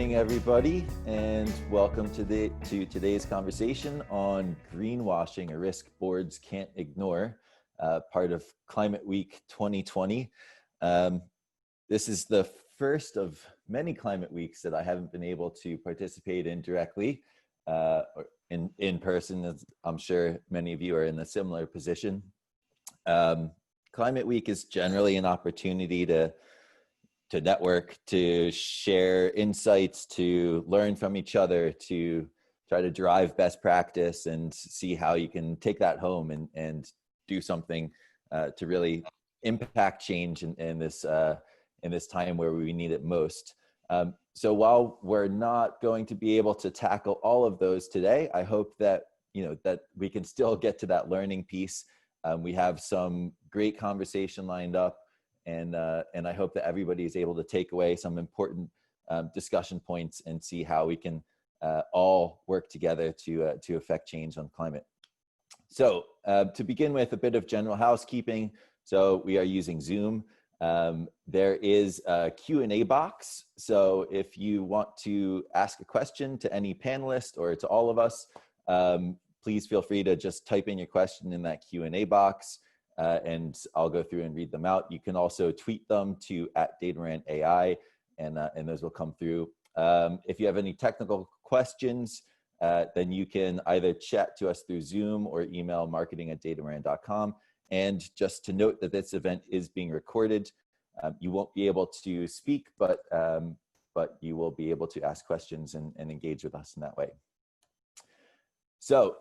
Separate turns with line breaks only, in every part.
morning, everybody, and welcome to today's conversation on greenwashing, a risk boards can't ignore, part of Climate Week 2020. This is the first of many Climate Weeks that I haven't been able to participate in directly, or in person, as I'm sure many of you are in a similar position. Climate Week is generally an opportunity to network, to share insights, to learn from each other, to try to drive best practice and see how you can take that home and do something to really impact change in this time where we need it most. So while we're not going to be able to tackle all of those today, I hope that that we can still get to that learning piece. We have some great conversation lined up. And I hope that everybody is able to take away some important discussion points and see how we can all work together to affect change on climate. So to begin with, a bit of general housekeeping. So we are using Zoom. There is a Q&A box. So if you want to ask a question to any panelist or to all of us, please feel free to just type in your question in that Q&A box. And I'll go through and read them out. You can also tweet them to @DatamaranAI, and those will come through. If you have any technical questions, then you can either chat to us through Zoom or email marketing@datamaran.com. And just to note that this event is being recorded. You won't be able to speak, but you will be able to ask questions and engage with us in that way. So,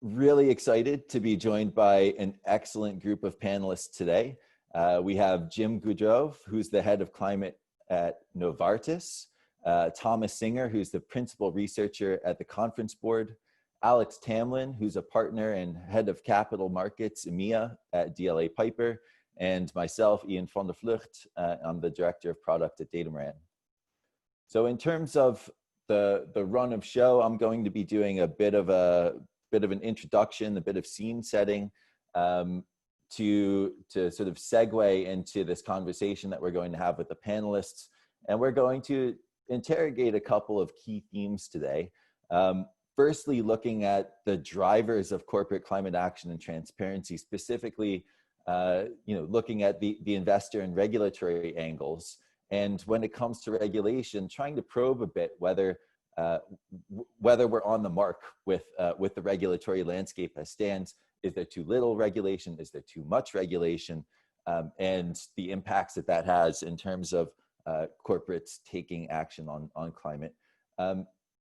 really excited to be joined by an excellent group of panelists today. We have Jim Goudreau, who's the head of climate at Novartis, Thomas Singer, who's the principal researcher at the Conference Board, Alex Tamlin, who's a partner and head of capital markets EMEA at DLA Piper, and myself, Ian van der Vlucht. I'm the director of product at Datamaran. So in terms of the run of show, I'm going to be doing a bit of an introduction, a bit of scene setting to sort of segue into this conversation that we're going to have with the panelists. And we're going to interrogate a couple of key themes today. Firstly, looking at the drivers of corporate climate action and transparency, specifically, looking at the investor and regulatory angles. And when it comes to regulation, trying to probe a bit whether we're on the mark with the regulatory landscape as stands. Is there too little regulation? Is there too much regulation? And the impacts that has in terms of corporates taking action on climate.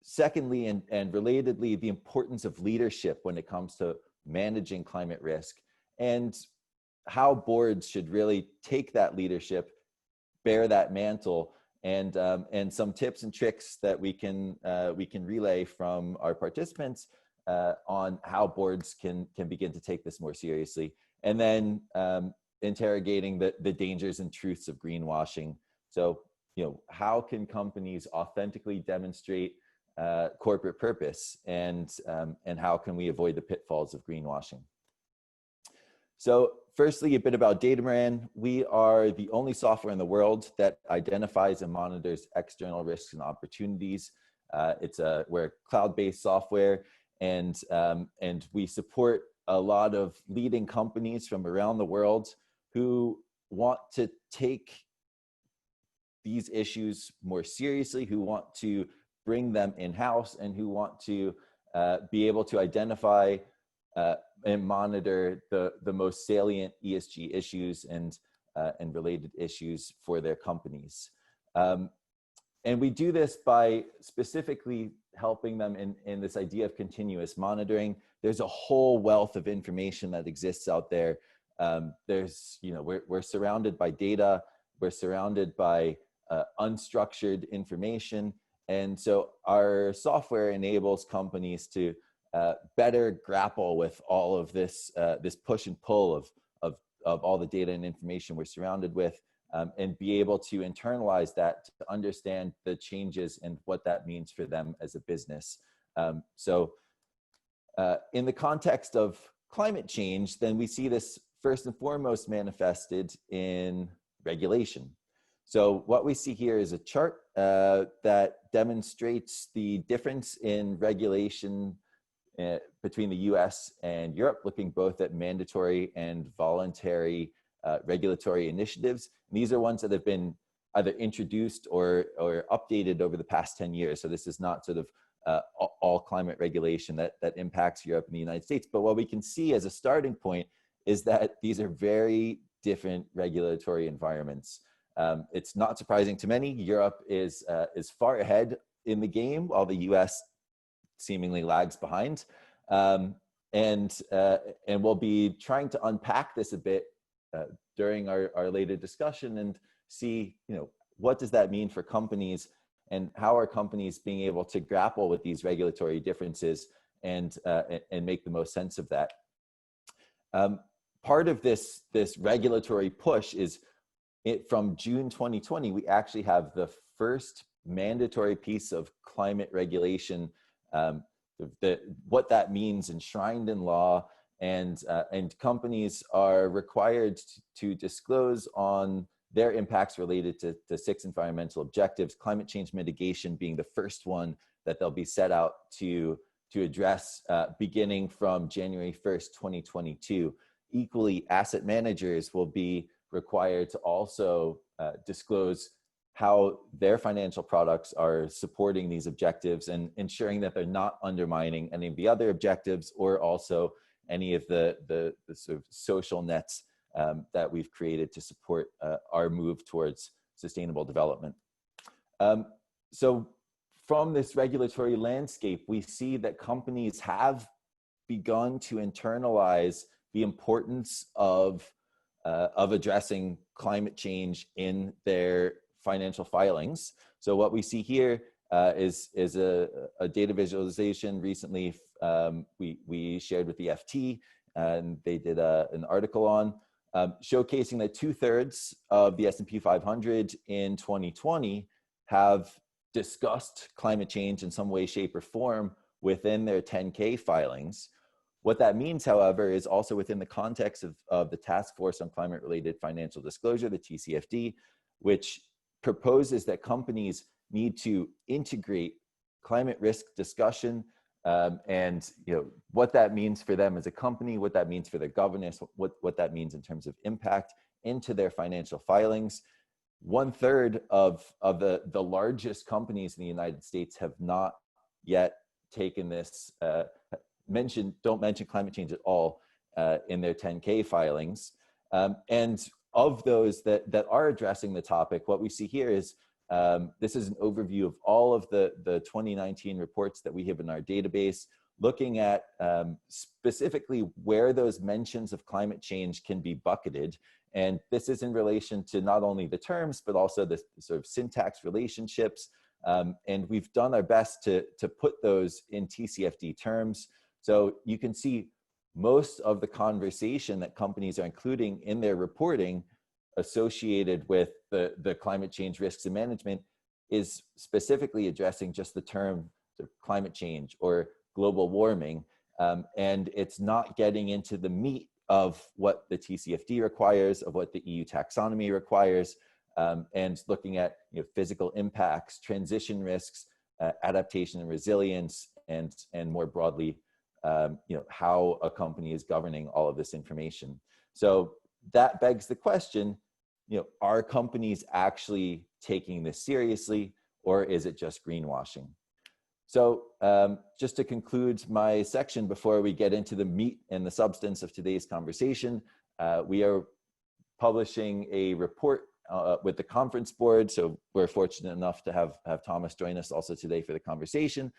Secondly, and relatedly, the importance of leadership when it comes to managing climate risk, and how boards should really take that leadership, bear that mantle, and some tips and tricks that we can relay from our participants on how boards can begin to take this more seriously, and then interrogating the dangers and truths of greenwashing. So, how can companies authentically demonstrate corporate purpose, and how can we avoid the pitfalls of greenwashing? So firstly, a bit about Datamaran. We are the only software in the world that identifies and monitors external risks and opportunities. We're a cloud-based software, and we support a lot of leading companies from around the world who want to take these issues more seriously, who want to bring them in-house, and who want to be able to identify and monitor the most salient ESG issues and related issues for their companies. And we do this by specifically helping them in this idea of continuous monitoring. There's a whole wealth of information that exists out there. We're surrounded by data, we're surrounded by unstructured information. And so our software enables companies to better grapple with all of this push and pull of all the data and information we're surrounded with, and be able to internalize that to understand the changes and what that means for them as a business. So in the context of climate change, then we see this first and foremost manifested in regulation. So what we see here is a chart that demonstrates the difference in regulation between the US and Europe, looking both at mandatory and voluntary regulatory initiatives. And these are ones that have been either introduced or updated over the past 10 years. So this is not sort of all climate regulation that impacts Europe and the United States. But what we can see as a starting point is that these are very different regulatory environments. It's not surprising to many. Europe is far ahead in the game, while the US seemingly lags behind. And we'll be trying to unpack this a bit during our later discussion and see, what does that mean for companies, and how are companies being able to grapple with these regulatory differences and make the most sense of that. Part of this regulatory push is from June 2020, we actually have the first mandatory piece of climate regulation, what that means enshrined in law, and companies are required to disclose on their impacts related to 6 environmental objectives, climate change mitigation being the first one that they'll be set out to address beginning from January 1st, 2022. Equally, asset managers will be required to also disclose how their financial products are supporting these objectives and ensuring that they're not undermining any of the other objectives, or also any of the sort of social nets that we've created to support our move towards sustainable development. So from this regulatory landscape, we see that companies have begun to internalize the importance of addressing climate change in their financial filings. So what we see here is a data visualization recently we shared with the FT, and they did an article on showcasing that 2/3 of the S&P 500 in 2020 have discussed climate change in some way, shape, or form within their 10K filings. What that means, however, is also within the context of the Task Force on Climate-Related Financial Disclosure, the TCFD, which proposes that companies need to integrate climate risk discussion and what that means for them as a company, what that means for their governance, what that means in terms of impact into their financial filings. 1/3 of the largest companies in the United States have not yet taken this, don't mention climate change at all in their 10K filings. And of those that are addressing the topic, what we see here is this is an overview of all of the 2019 reports that we have in our database, looking at specifically where those mentions of climate change can be bucketed. And this is in relation to not only the terms, but also the sort of syntax relationships. And we've done our best to put those in TCFD terms. So you can see most of the conversation that companies are including in their reporting associated with the climate change risks and management is specifically addressing just the term sort of climate change or global warming. And it's not getting into the meat of what the TCFD requires, of what the EU taxonomy requires, and looking at physical impacts, transition risks, adaptation and resilience, and more broadly, how a company is governing all of this information. So that begs the question, are companies actually taking this seriously, or is it just greenwashing? So just to conclude my section before we get into the meat and the substance of today's conversation, we are publishing a report with the conference board. So we're fortunate enough to have Thomas join us also today for the conversation,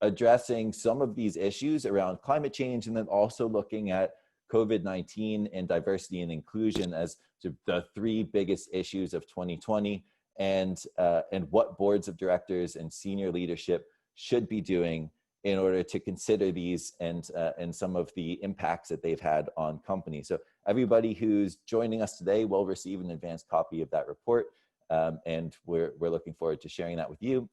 addressing some of these issues around climate change, and then also looking at COVID-19 and diversity and inclusion as the 3 biggest issues of 2020, and what boards of directors and senior leadership should be doing in order to consider these and some of the impacts that they've had on companies. So everybody who's joining us today will receive an advanced copy of that report, and we're looking forward to sharing that with you.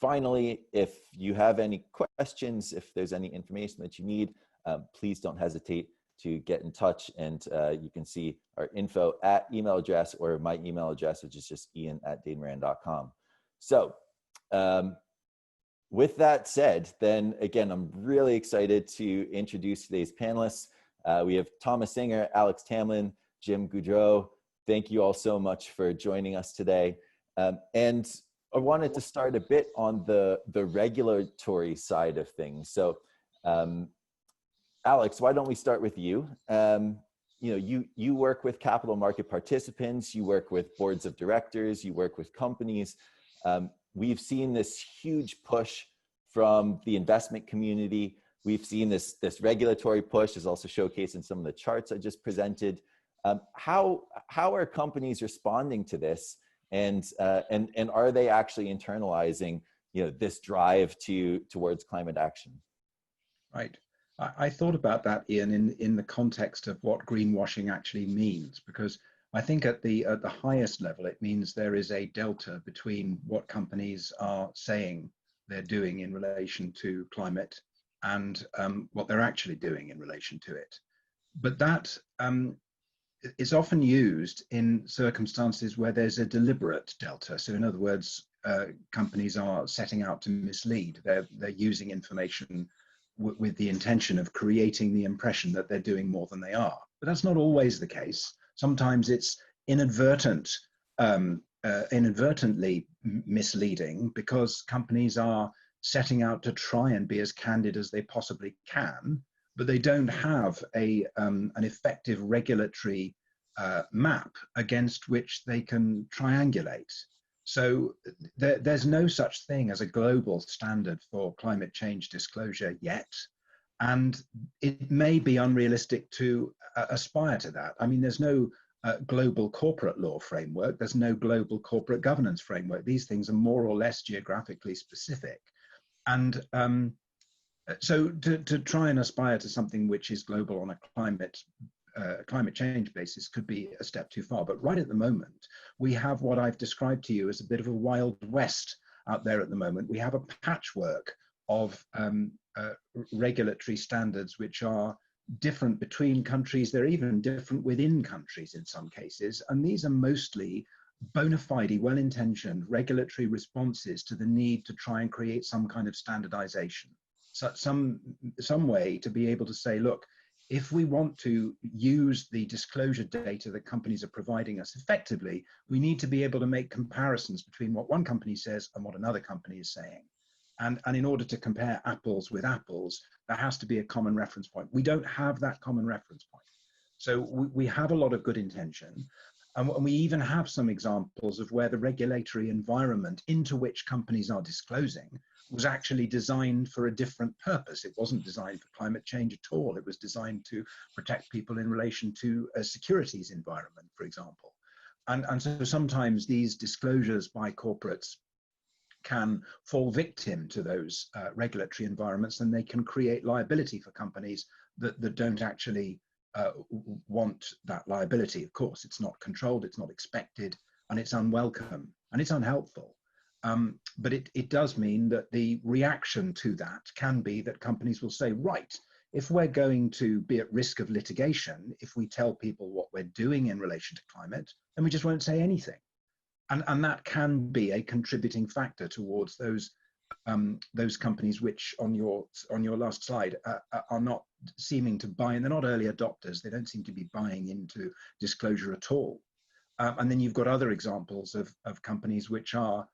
Finally, if you have any questions, if there's any information that you need, please don't hesitate to get in touch. And you can see our info at email address, or my email address, which is just ian@datamaran.com. So with that said, then again, I'm really excited to introduce today's panelists. We have Thomas Singer, Alex Tamlin, Jim Goudreau. Thank you all so much for joining us today. And I wanted to start a bit on the regulatory side of things. So Alex, why don't we start with you? You work with capital market participants, you work with boards of directors, you work with companies. We've seen this huge push from the investment community. We've seen this regulatory push is also showcased in some of the charts I just presented. How are companies responding to this, and are they actually internalizing this drive towards climate action?
Right. I thought about that, Ian, in the context of what greenwashing actually means, because I think at the highest level, it means there is a delta between what companies are saying they're doing in relation to climate and what they're actually doing in relation to it. But that is often used in circumstances where there's a deliberate delta. So in other words, companies are setting out to mislead. They're using information with the intention of creating the impression that they're doing more than they are. But that's not always the case. Sometimes it's inadvertently misleading because companies are setting out to try and be as candid as they possibly can, but they don't have an effective regulatory map against which they can triangulate. So there's no such thing as a global standard for climate change disclosure yet. And it may be unrealistic to aspire to that. I mean, there's no global corporate law framework. There's no global corporate governance framework. These things are more or less geographically specific. And so to try and aspire to something which is global on a climate change basis could be a step too far. But right at the moment, we have what I've described to you as a bit of a wild west out there at the moment. We have a patchwork of regulatory standards which are different between countries. They're even different within countries in some cases. And these are mostly bona fide, well-intentioned regulatory responses to the need to try and create some kind of standardization. So some way to be able to say, look, if we want to use the disclosure data that companies are providing us effectively, we need to be able to make comparisons between what one company says and what another company is saying. And in order to compare apples with apples, there has to be a common reference point. We don't have that common reference point. So we have a lot of good intention. And we even have some examples of where the regulatory environment into which companies are disclosing was actually designed for a different purpose. It wasn't designed for climate change at all. It was designed to protect people in relation to a securities environment, for example. And so sometimes these disclosures by corporates can fall victim to those regulatory environments, and they can create liability for companies that don't actually want that liability. Of course, it's not controlled, it's not expected, and it's unwelcome, and it's unhelpful. But it does mean that the reaction to that can be that companies will say, right, if we're going to be at risk of litigation, if we tell people what we're doing in relation to climate, then we just won't say anything. And that can be a contributing factor towards those companies which, on your last slide, are not seeming to buy, and they're not early adopters. They don't seem to be buying into disclosure at all. And then you've got other examples of companies which are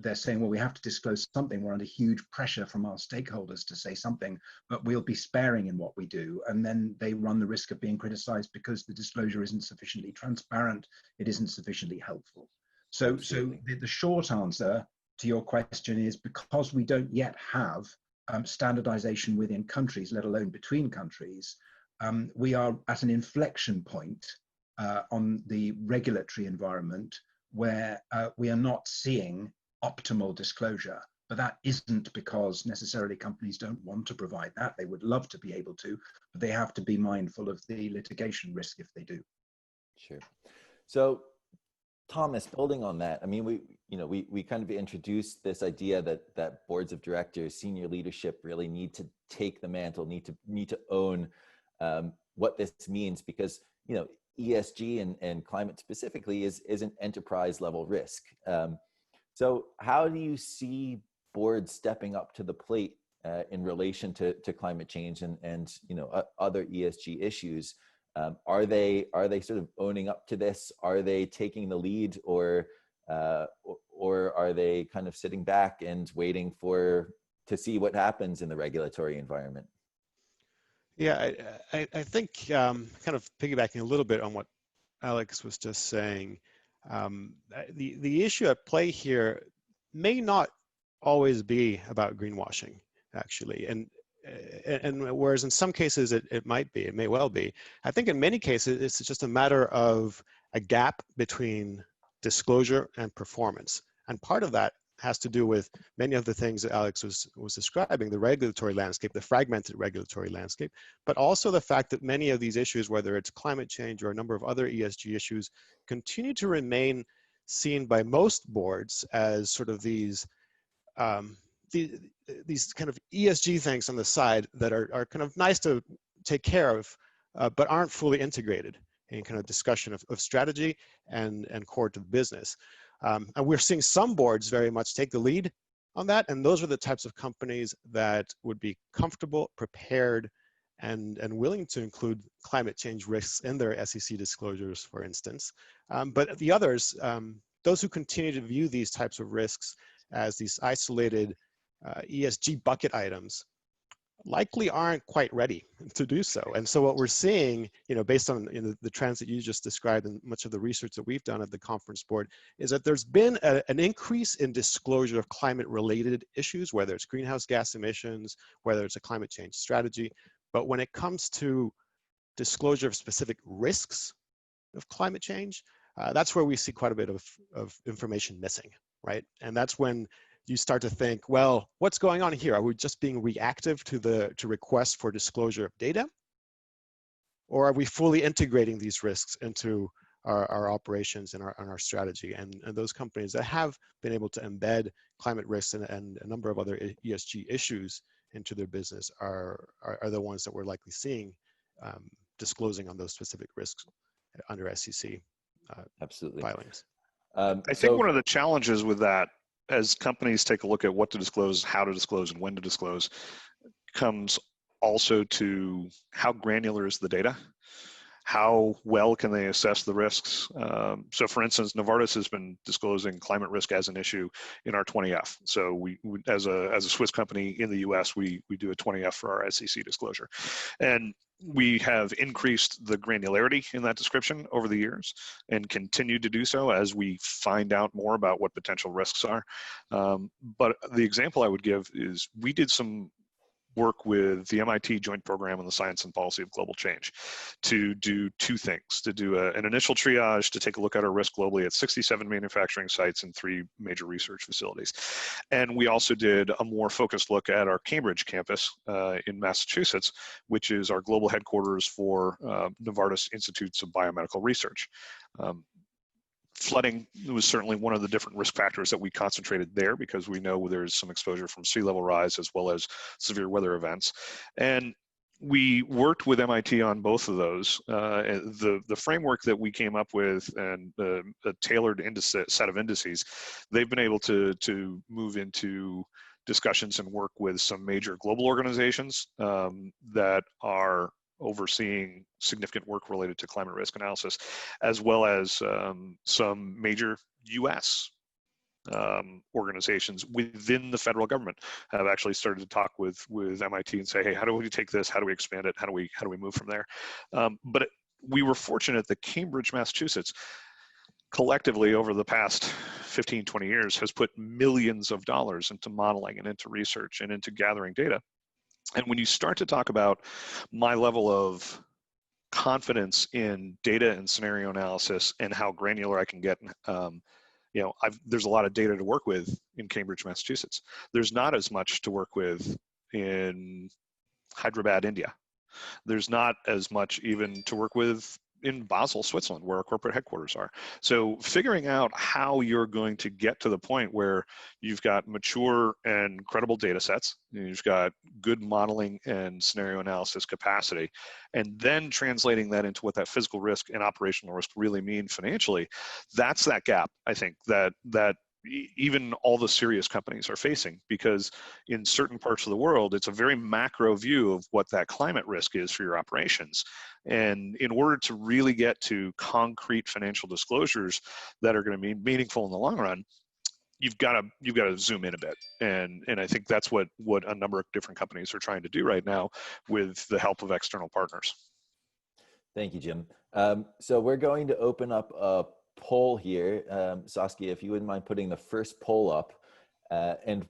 they're saying, well, we have to disclose something. We're under huge pressure from our stakeholders to say something, but we'll be sparing in what we do. And then they run the risk of being criticized because the disclosure isn't sufficiently transparent. It isn't sufficiently helpful. So the short answer to your question is, because we don't yet have standardization within countries, let alone between countries, we are at an inflection point on the regulatory environment where we are not seeing optimal disclosure. But that isn't because necessarily companies don't want to provide that. They would love to be able to, but they have to be mindful of the litigation risk if they do.
Sure. So Thomas, building on that, I mean, we kind of introduced this idea that boards of directors, senior leadership really need to take the mantle, need to own what this means, because ESG and climate specifically is an enterprise level risk. So how do you see boards stepping up to the plate in relation to climate change and other ESG issues? Are they sort of owning up to this? Are they taking the lead, or are they kind of sitting back and waiting to see what happens in the regulatory environment?
Yeah, I think kind of piggybacking a little bit on what Alex was just saying, the issue at play here may not always be about greenwashing, actually, and whereas in some cases it may well be. I think in many cases it's just a matter of a gap between disclosure and performance, and part of that has to do with many of the things that Alex was describing, the regulatory landscape, the fragmented regulatory landscape, but also the fact that many of these issues, whether it's climate change or a number of other ESG issues, continue to remain seen by most boards as sort of these kind of ESG things on the side that are kind of nice to take care of, but aren't fully integrated in kind of discussion of strategy and core to the business. And we're seeing some boards very much take the lead on that, and those are the types of companies that would be comfortable, prepared, and willing to include climate change risks in their SEC disclosures, for instance. But the others, those who continue to view these types of risks as these isolated ESG bucket items, likely aren't quite ready to do so. And so what we're seeing, based on the trends that you just described and much of the research that we've done at the conference board, is that there's been an increase in disclosure of climate related issues, whether it's greenhouse gas emissions, whether it's a climate change strategy. But when it comes to disclosure of specific risks of climate change, that's where we see quite a bit of information missing, right? And that's when you start to think, well, what's going on here? Are we just being reactive to requests for disclosure of data? Or are we fully integrating these risks into our operations and our strategy? And those companies that have been able to embed climate risks and a number of other ESG issues into their business are the ones that we're likely seeing disclosing on those specific risks under SEC
Absolutely
filings.
I think one of the challenges with that, as companies take a look at what to disclose, how to disclose, and when to disclose, comes also to how granular is the data? How well can they assess the risks? So for instance, Novartis has been disclosing climate risk as an issue in our 20F. So we as a Swiss company in the US, we do a 20F for our SEC disclosure. And we have increased the granularity in that description over the years and continue to do so as we find out more about what potential risks are. But the example I would give is we did some work with the MIT Joint Program on the Science and Policy of Global Change to do two things: to do an initial triage to take a look at our risk globally at 67 manufacturing sites and 3 major research facilities. And we also did a more focused look at our Cambridge campus in Massachusetts, which is our global headquarters for Novartis Institutes of Biomedical Research. Flooding was certainly one of the different risk factors that we concentrated there, because we know there's some exposure from sea level rise as well as severe weather events. And we worked with MIT on both of those. The framework that we came up with and a tailored set of indices, they've been able to move into discussions and work with some major global organizations that are overseeing significant work related to climate risk analysis, as well as some major US organizations within the federal government have actually started to talk with MIT and say, hey, how do we take this? How do we expand it? How do we move from there? But we were fortunate that Cambridge, Massachusetts, collectively over the past 15, 20 years has put millions of dollars into modeling and into research and into gathering data. And when you start to talk about my level of confidence in data and scenario analysis and how granular I can get, there's a lot of data to work with in Cambridge, Massachusetts. There's not as much to work with in Hyderabad, India. There's not as much even to work with in Basel, Switzerland, where our corporate headquarters are. So figuring out how you're going to get to the point where you've got mature and credible data sets, you've got good modeling and scenario analysis capacity, and then translating that into what that physical risk and operational risk really mean financially, that's that gap, I think, that even all the serious companies are facing, because in certain parts of the world, it's a very macro view of what that climate risk is for your operations. And in order to really get to concrete financial disclosures that are going to be meaningful in the long run, you've got to zoom in a bit. And I think that's what a number of different companies are trying to do right now with the help of external partners.
Thank you, Jim. So we're going to open up a poll here. Saskia, if you wouldn't mind putting the first poll up. And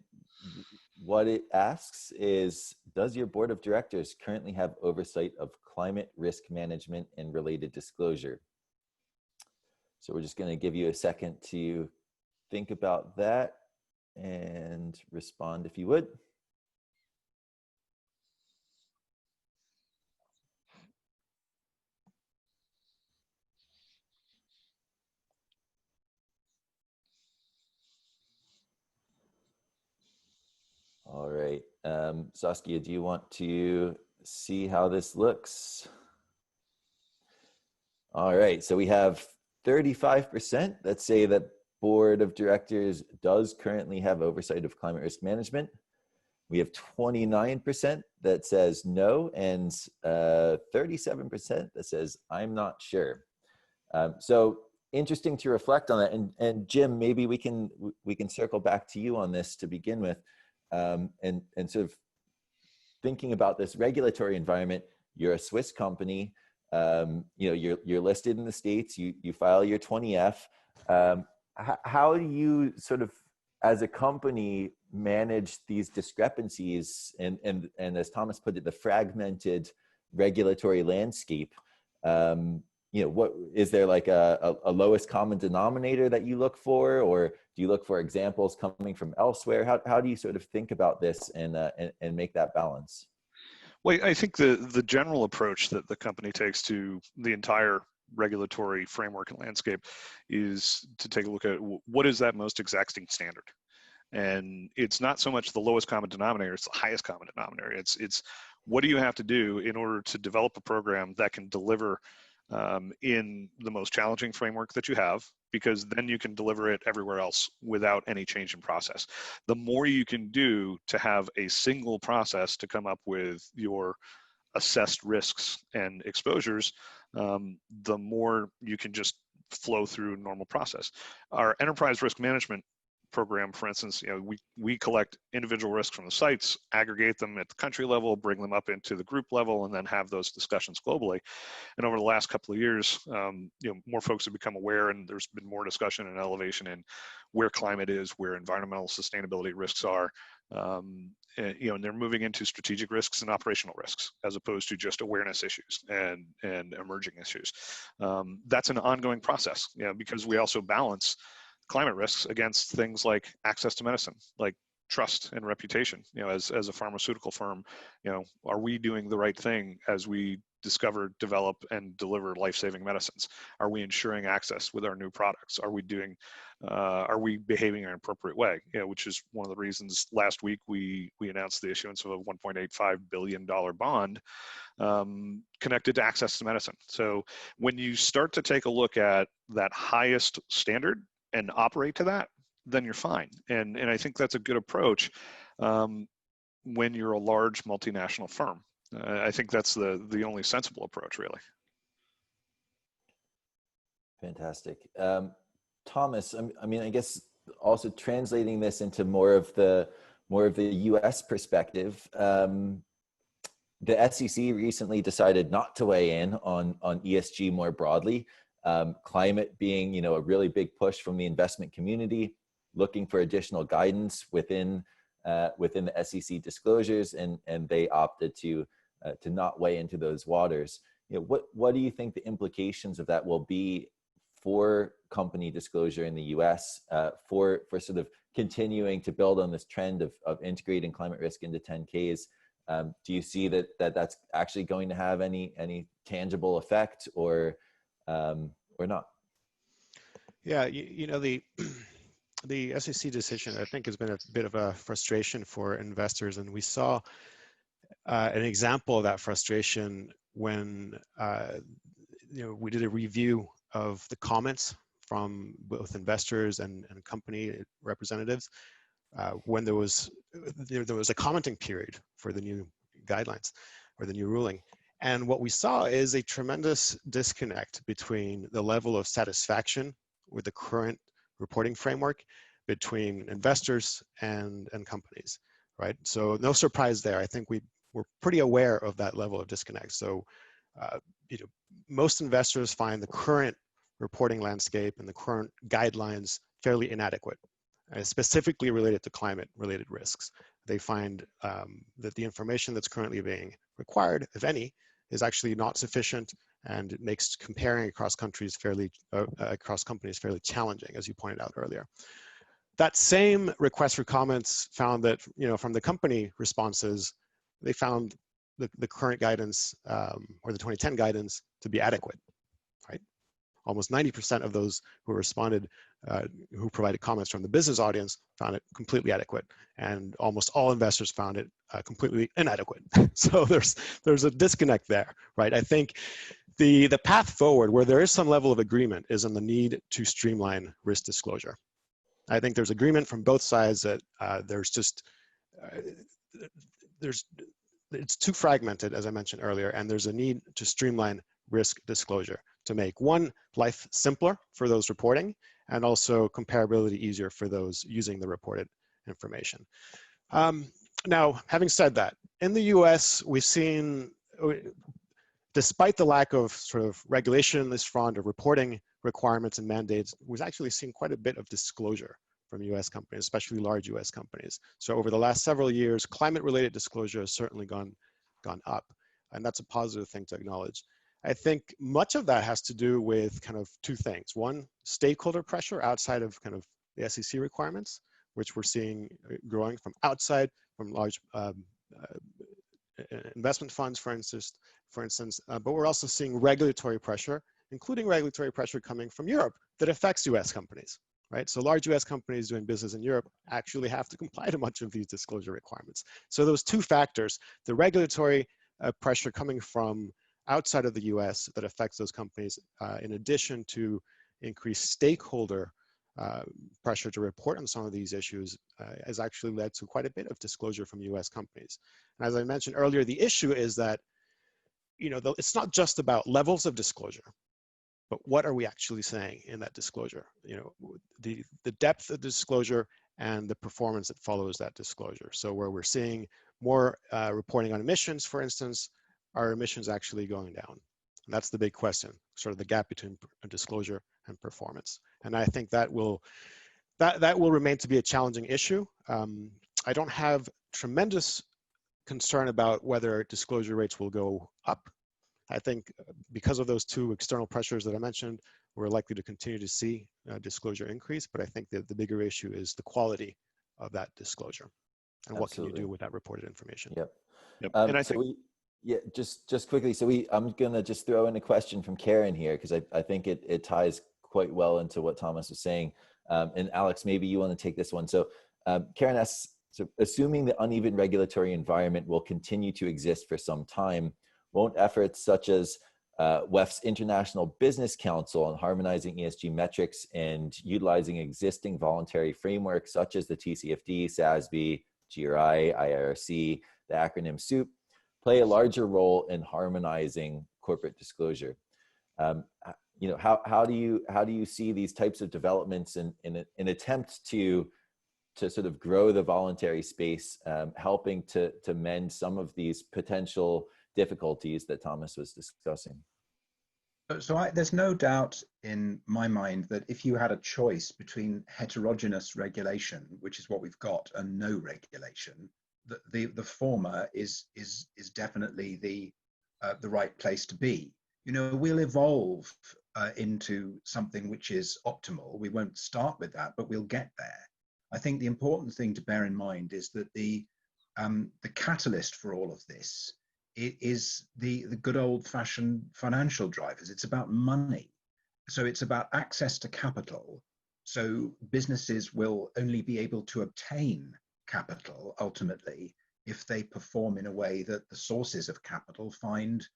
what it asks is, does your board of directors currently have oversight of climate risk management and related disclosure? So we're just going to give you a second to think about that and respond if you would. All right, Saskia, do you want to see how this looks? All right, so we have 35% that say that board of directors does currently have oversight of climate risk management. We have 29% that says no, and 37% that says I'm not sure. So interesting to reflect on that. And Jim, maybe we can circle back to you on this to begin with. And sort of thinking about this regulatory environment. You're a Swiss company, you're listed in the States, you file your 20F. How do you sort of, as a company, manage these discrepancies and as Thomas put it, the fragmented regulatory landscape? What is there, like a lowest common denominator that you look for, or do you look for examples coming from elsewhere? How do you sort of think about this and make that balance?
Well, I think the general approach that the company takes to the entire regulatory framework and landscape is to take a look at what is that most exacting standard. And it's not so much the lowest common denominator, it's the highest common denominator. It's what do you have to do in order to develop a program that can deliver in the most challenging framework that you have, because then you can deliver it everywhere else without any change in process. The more you can do to have a single process to come up with your assessed risks and exposures, the more you can just flow through normal process. Our enterprise risk management program, for instance, we collect individual risks from the sites, aggregate them at the country level, bring them up into the group level, and then have those discussions globally. And over the last couple of years, more folks have become aware, and there's been more discussion and elevation in where climate is, where environmental sustainability risks are, and they're moving into strategic risks and operational risks, as opposed to just awareness issues and emerging issues. That's an ongoing process, because we also balance climate risks against things like access to medicine, like trust and reputation. As a pharmaceutical firm, are we doing the right thing as we discover, develop, and deliver life-saving medicines? Are we ensuring access with our new products? Are we behaving in an appropriate way? Which is one of the reasons last week we announced the issuance of a $1.85 billion bond connected to access to medicine. So when you start to take a look at that highest standard and operate to that, then you're fine. And I think that's a good approach when you're a large multinational firm. I think that's the only sensible approach, really.
Fantastic. Thomas, I guess also translating this into more of the US perspective, the SEC recently decided not to weigh in on ESG more broadly. Climate being, a really big push from the investment community, looking for additional guidance within the SEC disclosures, and they opted to not weigh into those waters. What do you think the implications of that will be for company disclosure in the US, for sort of continuing to build on this trend of integrating climate risk into 10Ks? Do you see that's actually going to have any tangible effect, or or not?
Yeah, you know, the the SEC decision, I think, has been a bit of a frustration for investors, and we saw an example of that frustration when we did a review of the comments from both investors and company representatives when there was a commenting period for the new guidelines or the new ruling. And what we saw is a tremendous disconnect between the level of satisfaction with the current reporting framework between investors and companies, right? So no surprise there. I think we're pretty aware of that level of disconnect. So, most investors find the current reporting landscape and the current guidelines fairly inadequate, specifically related to climate-related risks. They find that the information that's currently being required, if any, is actually not sufficient, and it makes comparing across companies fairly challenging, as you pointed out earlier. That same request for comments found that, from the company responses, they found the current guidance or the 2010 guidance to be adequate, right? Almost 90% of those who responded, who provided comments from the business audience, found it completely adequate, and almost all investors found it completely inadequate. So there's a disconnect there, right? I think the path forward, where there is some level of agreement, is on the need to streamline risk disclosure. I think there's agreement from both sides that it's too fragmented, as I mentioned earlier, and there's a need to streamline risk disclosure to make, one, life simpler for those reporting, and also comparability easier for those using the reported information. Now, having said that, in the US, we've seen, despite the lack of sort of regulation in this front, of reporting requirements and mandates, we've actually seen quite a bit of disclosure from US companies, especially large US companies. So over the last several years, climate-related disclosure has certainly gone up, and that's a positive thing to acknowledge. I think much of that has to do with kind of two things. One, stakeholder pressure outside of kind of the SEC requirements, which we're seeing growing from outside, from large investment funds, for instance. But we're also seeing regulatory pressure, including regulatory pressure coming from Europe, that affects US companies, right? So large US companies doing business in Europe actually have to comply to much of these disclosure requirements. So those two factors, the regulatory pressure coming from outside of the US that affects those companies, in addition to increased stakeholder pressure to report on some of these issues, has actually led to quite a bit of disclosure from US companies. And as I mentioned earlier, the issue is that, it's not just about levels of disclosure, but what are we actually saying in that disclosure? The depth of disclosure and the performance that follows that disclosure. So where we're seeing more reporting on emissions, for instance, are emissions actually going down? And that's the big question, sort of the gap between disclosure and performance. And I think that will remain to be a challenging issue. I don't have tremendous concern about whether disclosure rates will go up. I think because of those two external pressures that I mentioned, we're likely to continue to see disclosure increase, but I think that the bigger issue is the quality of that disclosure and what can you do with that reported information.
Yep.
And I
so
think
just quickly. So I'm gonna just throw in a question from Karen here, because I think it ties quite well into what Thomas was saying. And Alex, maybe you want to take this one. So Karen asks, so assuming the uneven regulatory environment will continue to exist for some time, won't efforts such as WEF's International Business Council on harmonizing ESG metrics and utilizing existing voluntary frameworks such as the TCFD, SASB, GRI, IRC, the acronym SOUP, play a larger role in harmonizing corporate disclosure? How do you see these types of developments in an attempt to sort of grow the voluntary space, helping to mend some of these potential difficulties that Thomas was discussing?
So there's no doubt in my mind that if you had a choice between heterogeneous regulation, which is what we've got, and no regulation, the former is definitely the right place to be. We'll evolve into something which is optimal. We won't start with that, but we'll get there. I think the important thing to bear in mind is that the catalyst for all of this is the good old-fashioned financial drivers. It's about money. so it's about access to capital. So businesses will only be able to obtain capital ultimately if they perform in a way that the sources of capital find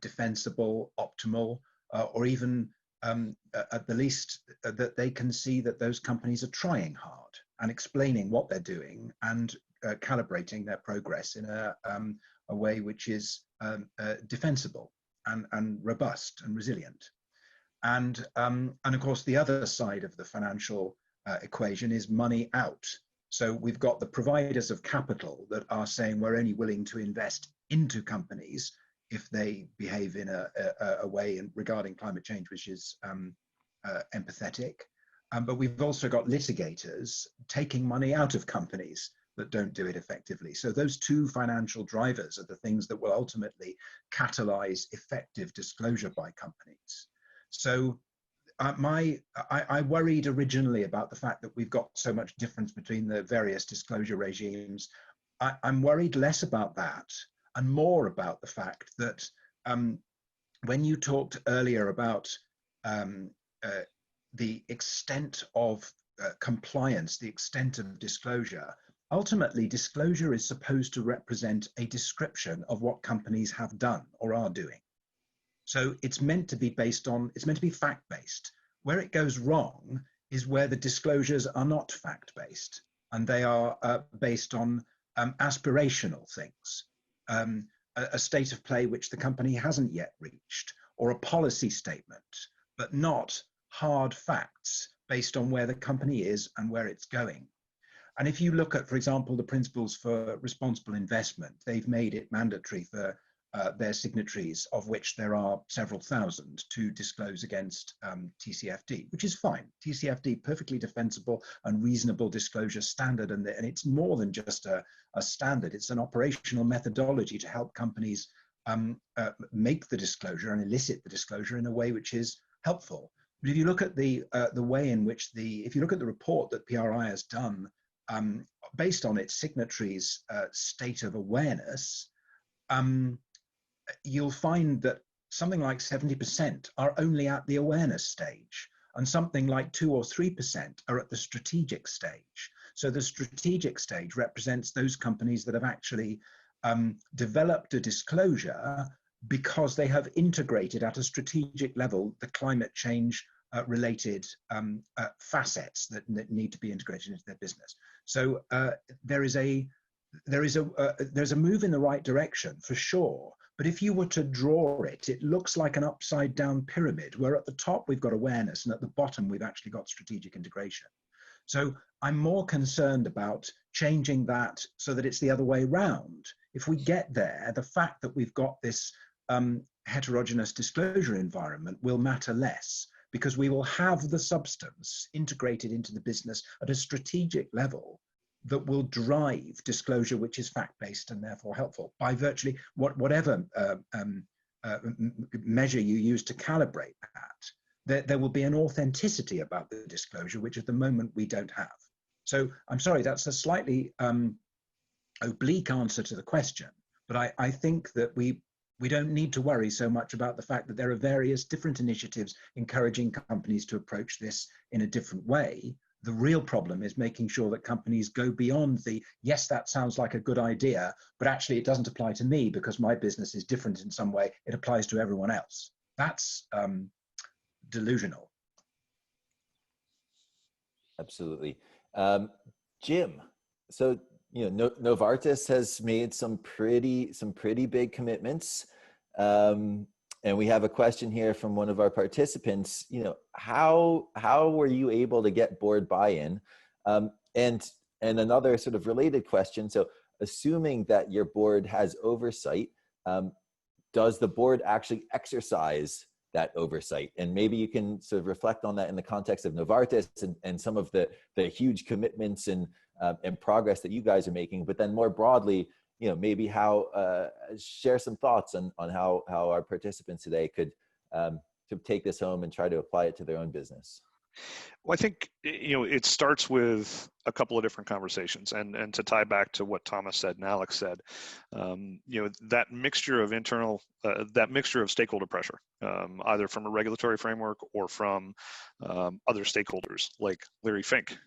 defensible, optimal, or even at the least that they can see that those companies are trying hard and explaining what they're doing and calibrating their progress in a way which is defensible and robust and resilient. And of course, the other side of the financial equation is money out. So we've got the providers of capital that are saying we're only willing to invest into companies if they behave in a way regarding climate change which is empathetic. But we've also got litigators taking money out of companies that don't do it effectively. So those two financial drivers are the things that will ultimately catalyze effective disclosure by companies. So I worried originally about the fact that we've got so much difference between the various disclosure regimes. I'm worried less about that and more about the fact that when you talked earlier about the extent of compliance, the extent of disclosure, ultimately disclosure is supposed to represent a description of what companies have done or are doing. So it's meant to be it's meant to be fact-based. Where it goes wrong is where the disclosures are not fact-based and they are based on aspirational things, a state of play which the company hasn't yet reached, or a policy statement, but not hard facts based on where the company is and where it's going. And if you look at, for example, the principles for responsible investment, they've made it mandatory for their signatories, of which there are several thousand, to disclose against TCFD, which is fine. TCFD, perfectly defensible and reasonable disclosure standard, and it's more than just a standard. It's an operational methodology to help companies make the disclosure and elicit the disclosure in a way which is helpful. But if you look at the way in which if you look at the report that PRI has done based on its signatories' state of awareness, you'll find that something like 70% are only at the awareness stage, and something like 2 or 3% are at the strategic stage. So the strategic stage represents those companies that have actually developed a disclosure because they have integrated at a strategic level the climate change related facets that need to be integrated into their business. So there's a move in the right direction for sure. But if you were to draw it, it looks like an upside down pyramid, where at the top we've got awareness and at the bottom we've actually got strategic integration. So I'm more concerned about changing that so that it's the other way round. If we get there, the fact that we've got this heterogeneous disclosure environment will matter less, because we will have the substance integrated into the business at a strategic level that will drive disclosure which is fact-based and therefore helpful by virtually whatever measure you use to calibrate that. There will be an authenticity about the disclosure which at the moment we don't have. So I'm sorry, that's a slightly oblique answer to the question, but I think that we don't need to worry so much about the fact that there are various different initiatives encouraging companies to approach this in a different way. The real problem is making sure that companies go beyond yes, that sounds like a good idea, but actually it doesn't apply to me because my business is different in some way. It applies to everyone else. That's delusional.
Absolutely. Jim, so Novartis has made some pretty big commitments. And we have a question here from one of our participants. How were you able to get board buy-in? And another sort of related question. So, assuming that your board has oversight, does the board actually exercise that oversight? And maybe you can sort of reflect on that in the context of Novartis and some of the huge commitments and progress that you guys are making. But then more broadly, maybe share some thoughts on how our participants today could take this home and try to apply it to their own business.
Well, I think it starts with a couple of different conversations, and to tie back to what Thomas said and Alex said, that mixture of stakeholder pressure, either from a regulatory framework or from other stakeholders like Larry Fink,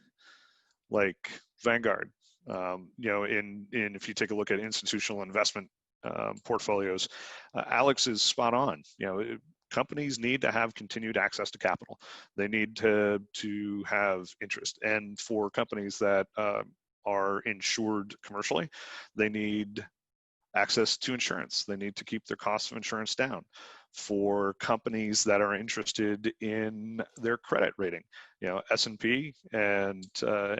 like Vanguard. If you take a look at institutional investment portfolios, Alex is spot on. Companies need to have continued access to capital. They need to have interest. And for companies that are insured commercially, they need access to insurance. They need to keep their costs of insurance down. For companies that are interested in their credit rating, S&P and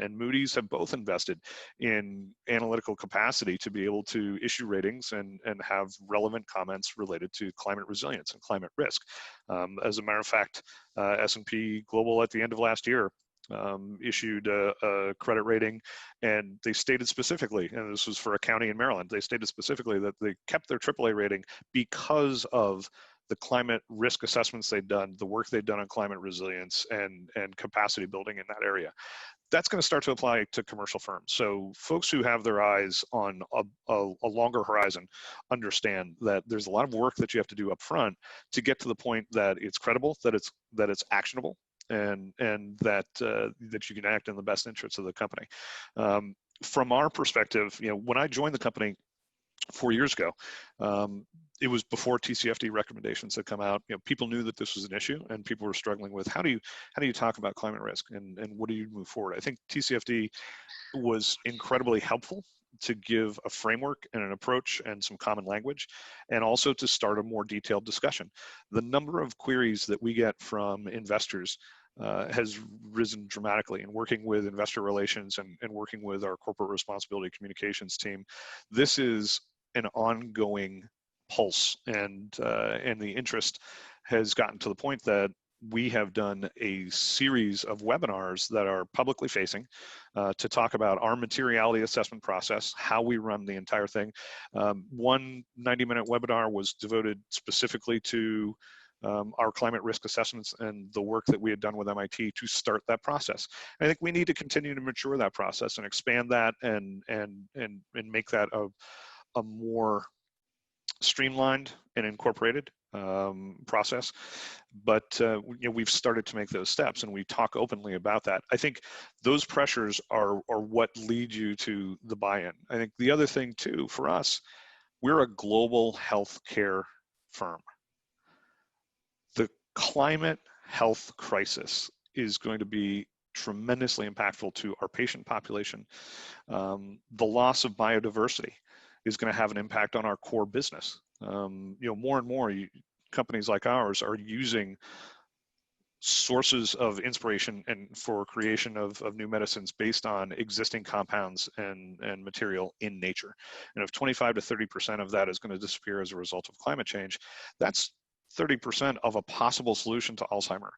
Moody's have both invested in analytical capacity to be able to issue ratings and have relevant comments related to climate resilience and climate risk. As a matter of fact, S&P Global at the end of last year issued a credit rating, and they stated specifically, and this was for a county in Maryland, they stated specifically that they kept their AAA rating because of the climate risk assessments they'd done, the work they'd done on climate resilience and capacity building in that area. That's going to start to apply to commercial firms. So folks who have their eyes on a longer horizon understand that there's a lot of work that you have to do up front to get to the point that it's credible, that it's actionable, and that you can act in the best interests of the company. From our perspective, when I joined the company 4 years ago, it was before TCFD recommendations had come out. People knew that this was an issue, and people were struggling with how do you talk about climate risk and what do you move forward. I think TCFD was incredibly helpful to give a framework and an approach and some common language, and also to start a more detailed discussion. The number of queries that we get from investors has risen dramatically. In working with investor relations and working with our corporate responsibility communications team, this is an ongoing pulse, and the interest has gotten to the point that we have done a series of webinars that are publicly facing to talk about our materiality assessment process, how we run the entire thing. One 90-minute webinar was devoted specifically to our climate risk assessments and the work that we had done with MIT to start that process. I think we need to continue to mature that process and expand that and make that a more streamlined and incorporated process. But we've started to make those steps, and we talk openly about that. I think those pressures are what lead you to the buy-in. I think the other thing too, for us, we're a global healthcare firm. The climate health crisis is going to be tremendously impactful to our patient population. The loss of biodiversity is going to have an impact on our core business. More and more companies like ours are using sources of inspiration and for creation of new medicines based on existing compounds and material in nature. And if 25 to 30% of that is going to disappear as a result of climate change, that's 30% of a possible solution to Alzheimer's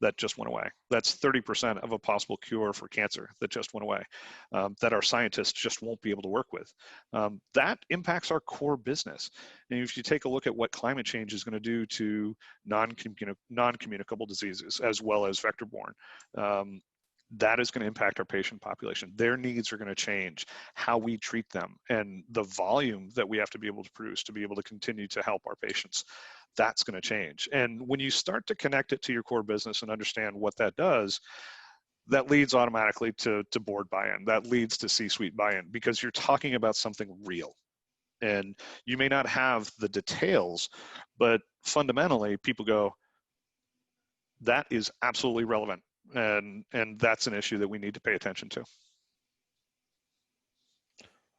that just went away. That's 30% of a possible cure for cancer that just went away, that our scientists just won't be able to work with. That impacts our core business. And if you take a look at what climate change is going to do to non-communicable diseases as well as vector-borne, that is going to impact our patient population. Their needs are going to change, how we treat them, and the volume that we have to be able to produce to be able to continue to help our patients. That's going to change. And when you start to connect it to your core business and understand what that does, that leads automatically to board buy-in. That leads to C-suite buy-in, because you're talking about something real. And you may not have the details, but fundamentally people go, that is absolutely relevant. And that's an issue that we need to pay attention to.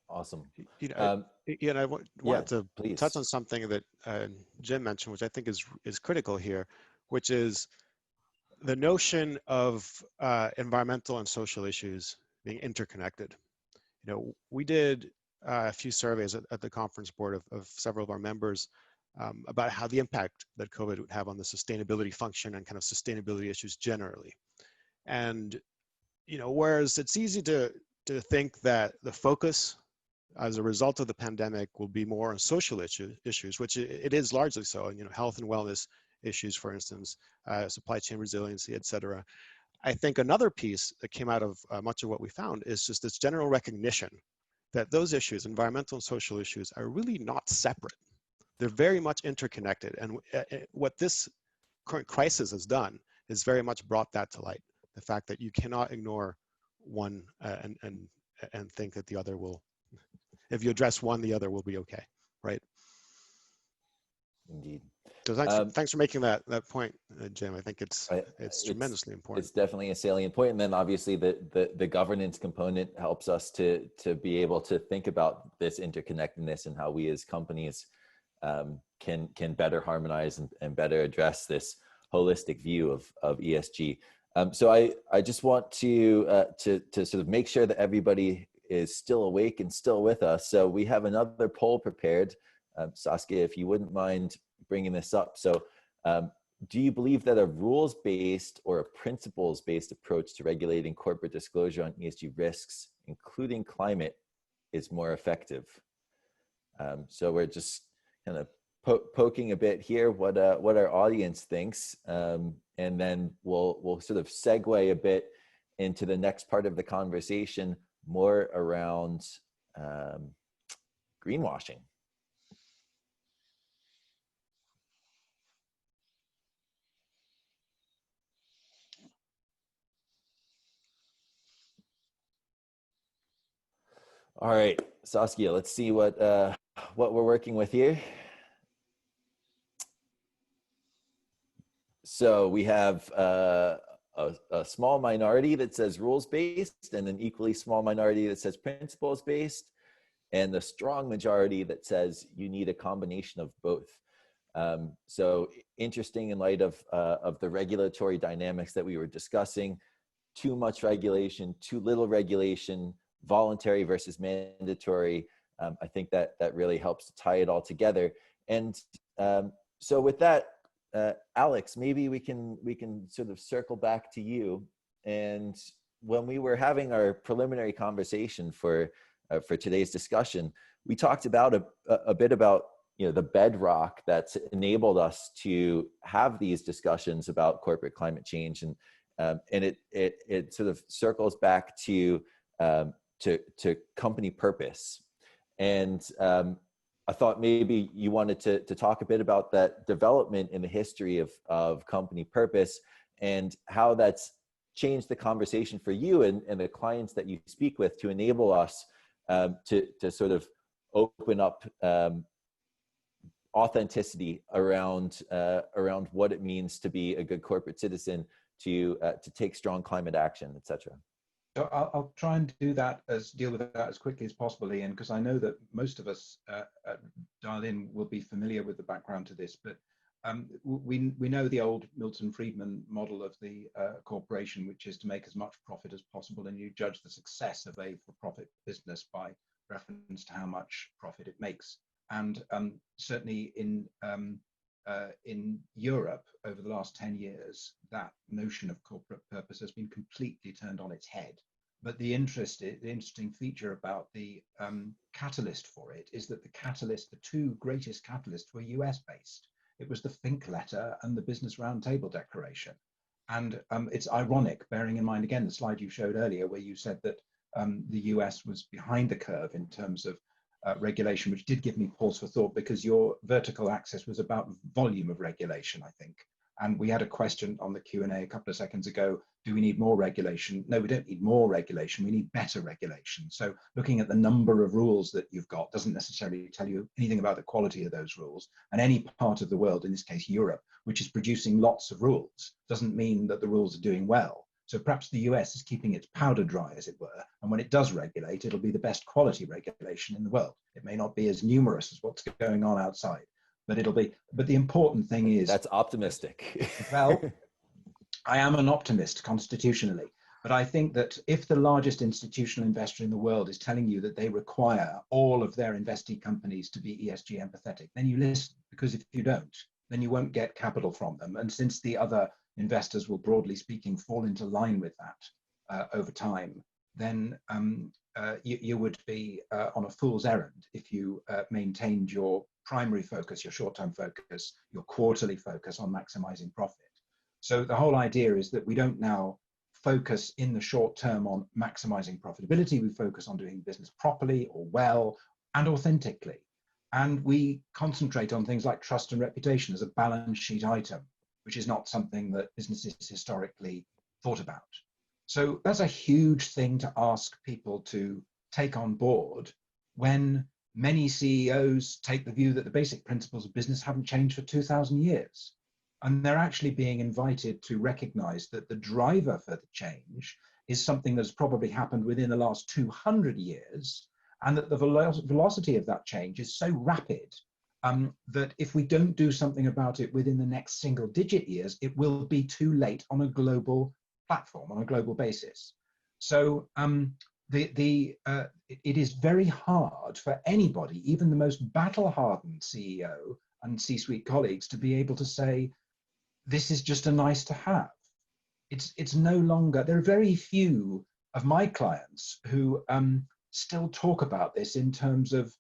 Awesome.
And I wanted to
please
touch on something that Jim mentioned, which I think is critical here, which is the notion of environmental and social issues being interconnected. We did a few surveys at the conference board of several of our members about how the impact that COVID would have on the sustainability function and kind of sustainability issues generally. And whereas it's easy to think that the focus as a result of the pandemic will be more on social issues, which it is largely so, and health and wellness issues, for instance, supply chain resiliency, et cetera. I think another piece that came out of much of what we found is just this general recognition that those issues, environmental and social issues, are really not separate. They're very much interconnected. And what this current crisis has done is very much brought that to light. The fact that you cannot ignore one and think that the other will, if you address one, the other will be okay, right?
Indeed.
So thanks for making that point, Jim. I think it's tremendously important.
It's definitely a salient point. And then obviously the governance component helps us to be able to think about this interconnectedness and how we as companies can better harmonize and better address this holistic view of ESG. So I just want to sort of make sure that everybody is still awake and still with us. So we have another poll prepared. Saskia, if you wouldn't mind bringing this up. So do you believe that a rules-based or a principles-based approach to regulating corporate disclosure on ESG risks, including climate, is more effective? So we're just kind of poking a bit here what our audience thinks, and then we'll sort of segue a bit into the next part of the conversation, more around greenwashing. All right, Saskia, let's see what we're working with here. So we have a small minority that says rules-based, and an equally small minority that says principles-based, and the strong majority that says you need a combination of both. So interesting in light of the regulatory dynamics that we were discussing: too much regulation, too little regulation, voluntary versus mandatory. I think that really helps to tie it all together. And so with that, Alex, maybe we can sort of circle back to you. And when we were having our preliminary conversation for today's discussion, we talked about a bit about the bedrock that's enabled us to have these discussions about corporate climate change, and it sort of circles back to company purpose. And I thought maybe you wanted to talk a bit about that development in the history of company purpose and how that's changed the conversation for you and the clients that you speak with to enable us to sort of open up authenticity around what it means to be a good corporate citizen, to take strong climate action, et cetera.
So I'll try and deal with that as quickly as possible, Ian, because I know that most of us dialed in will be familiar with the background to this, but we know the old Milton Friedman model of the corporation, which is to make as much profit as possible, and you judge the success of a for-profit business by reference to how much profit it makes. And certainly in Europe over the last 10 years, that notion of corporate purpose has been completely turned on its head. But the interesting feature about the catalyst for it is that the two greatest catalysts were US based. It was the Fink letter and the Business Roundtable Declaration. And it's ironic, bearing in mind, again, the slide you showed earlier, where you said that the US was behind the curve in terms of regulation, which did give me pause for thought, because your vertical axis was about volume of regulation, I think. And we had a question on the Q&A a couple of seconds ago: do we need more regulation? No, we don't need more regulation, we need better regulation. So looking at the number of rules that you've got doesn't necessarily tell you anything about the quality of those rules. And any part of the world, in this case Europe, which is producing lots of rules, doesn't mean that the rules are doing well. So perhaps the US is keeping its powder dry, as it were, and when it does regulate, it'll be the best quality regulation in the world. It may not be as numerous as what's going on outside, but it'll be. But the important thing is—
That's optimistic.
Well, I am an optimist constitutionally, but I think that if the largest institutional investor in the world is telling you that they require all of their investee companies to be ESG empathetic, then you listen, because if you don't, then you won't get capital from them. And since the other investors will, broadly speaking, fall into line with that over time, then you would be on a fool's errand if you maintained your primary focus, your short-term focus, your quarterly focus on maximizing profit. So the whole idea is that we don't now focus in the short term on maximizing profitability. We focus on doing business properly or well and authentically. And we concentrate on things like trust and reputation as a balance sheet item, which is not something that businesses historically thought about. So that's a huge thing to ask people to take on board when many CEOs take the view that the basic principles of business haven't changed for 2,000 years. And they're actually being invited to recognize that the driver for the change is something that's probably happened within the last 200 years, and that the velocity of that change is so rapid that if we don't do something about it within the next single-digit years, it will be too late on a global platform, on a global basis. So it is very hard for anybody, even the most battle-hardened CEO and C-suite colleagues, to be able to say, this is just a nice to have. It's no longer, there are very few of my clients who still talk about this in terms of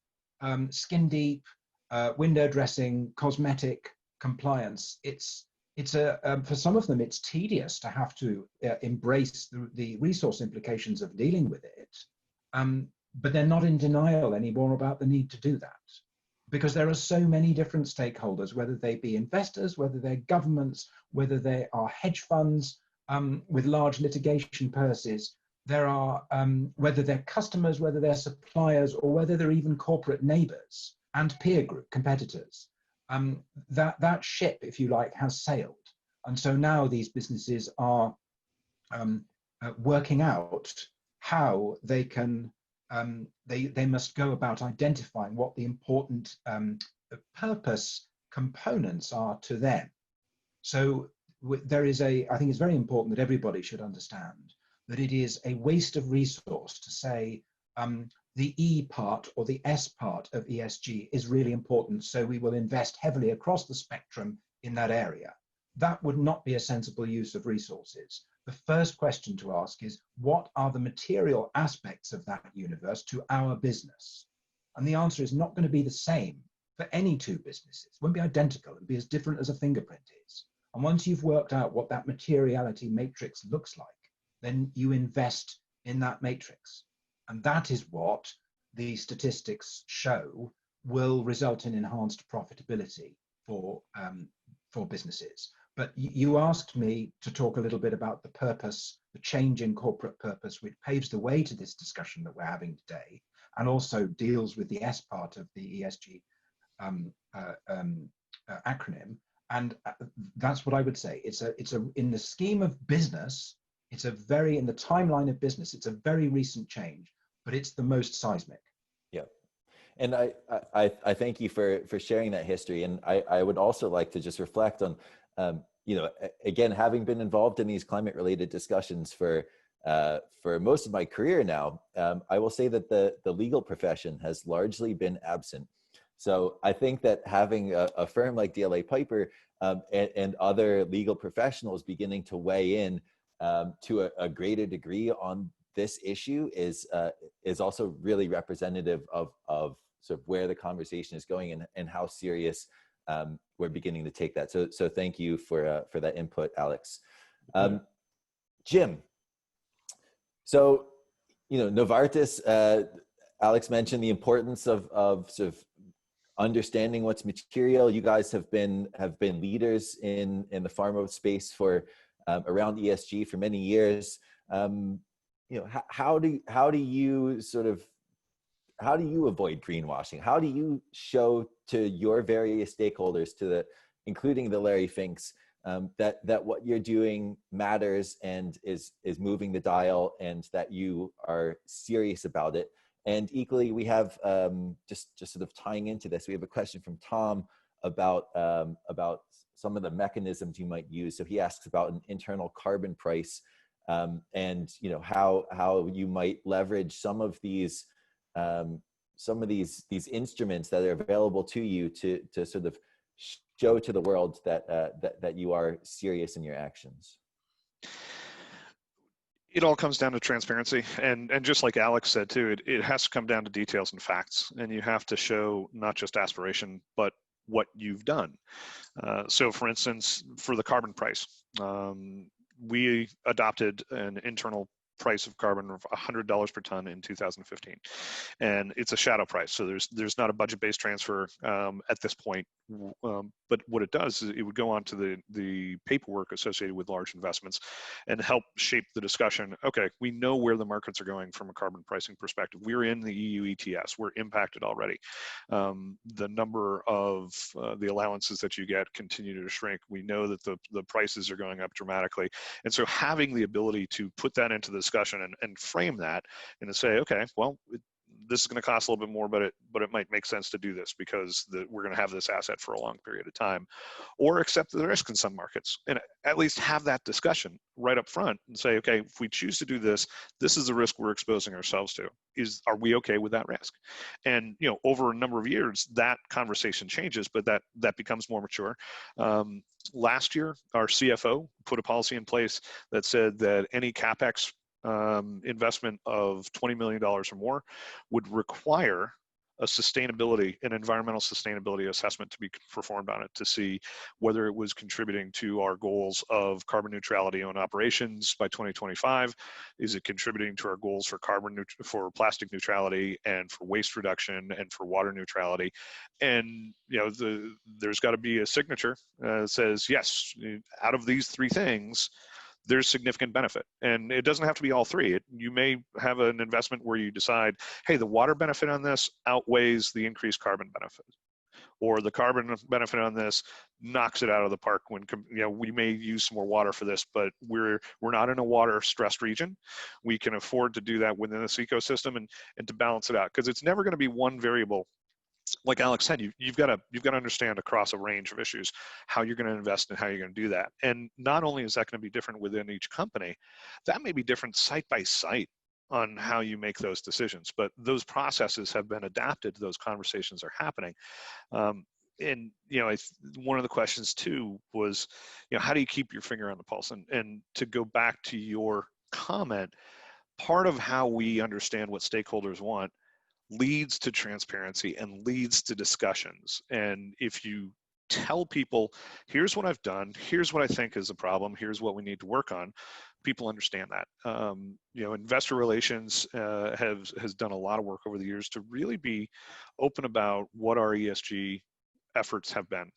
skin deep, window dressing, cosmetic compliance. For some of them, it's tedious to have to embrace the resource implications of dealing with it, but they're not in denial anymore about the need to do that. Because there are so many different stakeholders, whether they be investors, whether they're governments, whether they are hedge funds with large litigation purses, there are, whether they're customers, whether they're suppliers, or whether they're even corporate neighbors and peer group competitors. That ship, if you like, has sailed. And so now these businesses are working out how they can they must go about identifying what the important purpose components are to them. So there is I think it's very important that everybody should understand that it is a waste of resource to say the E part or the S part of ESG is really important, so we will invest heavily across the spectrum in that area. That would not be a sensible use of resources. The first question to ask is, what are the material aspects of that universe to our business? And the answer is not going to be the same for any two businesses. It won't be identical. It'll be as different as a fingerprint is. And once you've worked out what that materiality matrix looks like, then you invest in that matrix. And that is what the statistics show will result in enhanced profitability for businesses. But you asked me to talk a little bit about the purpose, the change in corporate purpose, which paves the way to this discussion that we're having today, and also deals with the S part of the ESG acronym. And that's what I would say. It's in the scheme of business, in the timeline of business, it's a very recent change, but it's the most seismic.
Yeah. And I thank you for sharing that history. And I would also like to just reflect on, again, having been involved in these climate-related discussions for most of my career now, I will say that the legal profession has largely been absent. So I think that having a firm like DLA Piper and other legal professionals beginning to weigh in to a greater degree on this issue is also really representative of sort of where the conversation is going and how serious we're beginning to take that. So thank you for that input, Alex. Jim, so Novartis, Alex mentioned the importance of sort of understanding what's material. You guys have been leaders in the pharma space for around ESG for many years. How do you avoid greenwashing? How do you show to your various stakeholders, including the Larry Finks, that what you're doing matters and is moving the dial, and that you are serious about it? And equally, we have just sort of tying into this, we have a question from Tom about some of the mechanisms you might use. So he asks about an internal carbon price, and how you might leverage some of these instruments that are available to you to sort of show to the world that you are serious in your actions.
It all comes down to transparency, and just like Alex said too, it has to come down to details and facts, and you have to show not just aspiration but what you've done. So for instance, for the carbon price, we adopted an internal price of carbon of $100 per ton in 2015, and it's a shadow price. So there's not a budget-based transfer at this point. But what it does is it would go on to the paperwork associated with large investments and help shape the discussion. Okay, we know where the markets are going from a carbon pricing perspective. We're in the EU ETS. We're impacted already. The number of the allowances that you get continue to shrink. We know that the prices are going up dramatically. And so having the ability to put that into the discussion and frame that and to say, okay, well, this is going to cost a little bit more, but it might make sense to do this because we're going to have this asset for a long period of time, or accept the risk in some markets and at least have that discussion right up front and say, okay, if we choose to do this, this is the risk we're exposing ourselves to. Are we okay with that risk? And over a number of years, that conversation changes, but that becomes more mature. Last year, our CFO put a policy in place that said that any CapEx investment of $20 million or more would require an environmental sustainability assessment to be performed on it to see whether it was contributing to our goals of carbon neutrality on operations by 2025. Is it contributing to our goals for for plastic neutrality and for waste reduction and for water neutrality? And there's got to be a signature that says, yes, out of these three things, there's significant benefit. And it doesn't have to be all three. You may have an investment where you decide, hey, the water benefit on this outweighs the increased carbon benefit, or the carbon benefit on this knocks it out of the park when, we may use some more water for this, but we're not in a water stressed region. We can afford to do that within this ecosystem and to balance it out, because it's never going to be one variable. Like Alex said, you've got to understand across a range of issues how you're going to invest and how you're going to do that. And not only is that going to be different within each company, that may be different site by site on how you make those decisions. But those processes have been adapted. Those conversations are happening. And one of the questions too was, how do you keep your finger on the pulse? And to go back to your comment, part of how we understand what stakeholders want leads to transparency and leads to discussions. And if you tell people, here's what I've done, here's what I think is a problem, here's what we need to work on, people understand that. Investor relations has done a lot of work over the years to really be open about what our ESG efforts have been,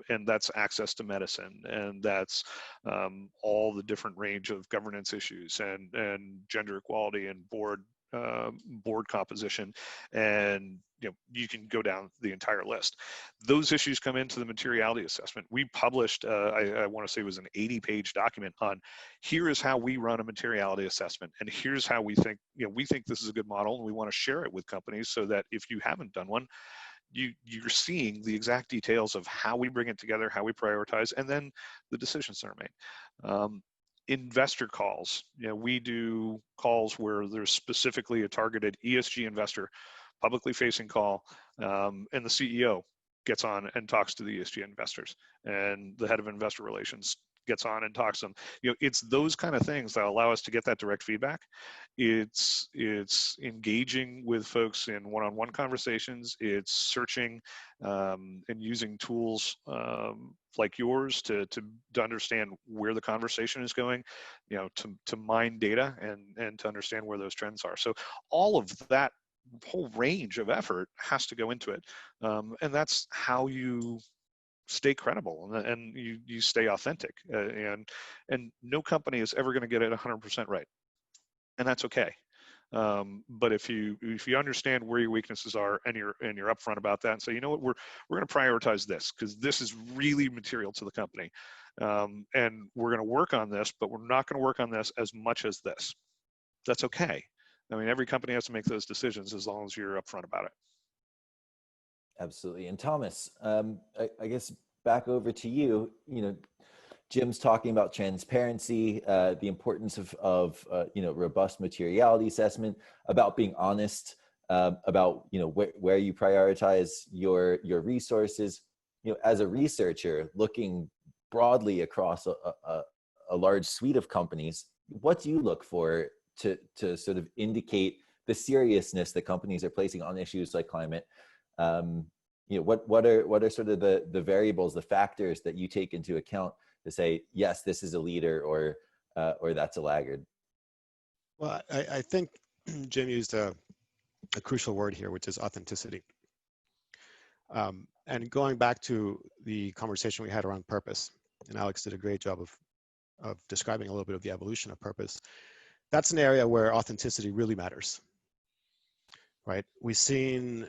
and that's access to medicine, and that's all the different range of governance issues and gender equality and board composition, and you can go down the entire list. Those issues come into the materiality assessment. We published, I want to say it was an 80-page document on here is how we run a materiality assessment, and here's how we think this is a good model, and we want to share it with companies so that if you haven't done one, you're seeing the exact details of how we bring it together, how we prioritize, and then the decisions that are made. Investor calls. We do calls where there's specifically a targeted ESG investor, publicly facing call, and the CEO gets on and talks to the ESG investors, and the head of investor relations gets on and talks to them. It's those kind of things that allow us to get that direct feedback. It's engaging with folks in one-on-one conversations. It's searching and using tools like yours to understand where the conversation is going, to mine data and to understand where those trends are. So all of that whole range of effort has to go into it, and that's how you stay credible and you stay authentic, and no company is ever going to get it 100% right, and that's okay. But if you understand where your weaknesses are and you're upfront about that and say, what, we're going to prioritize this because this is really material to the company, and we're going to work on this, but we're not going to work on this as much as this. That's okay. I mean, every company has to make those decisions as long as you're upfront about it.
Absolutely. And Thomas, I guess back over to you. Jim's talking about transparency, the importance of robust materiality assessment, about being honest, about where you prioritize your resources. As a researcher looking broadly across a large suite of companies, what do you look for to sort of indicate the seriousness that companies are placing on issues like climate? What are sort of the variables, the factors that you take into account to say, yes, this is a leader, or or that's a laggard?
Well, I think Jim used a crucial word here, which is authenticity. And going back to the conversation we had around purpose, and Alex did a great job of describing a little bit of the evolution of purpose. That's an area where authenticity really matters, right? We've seen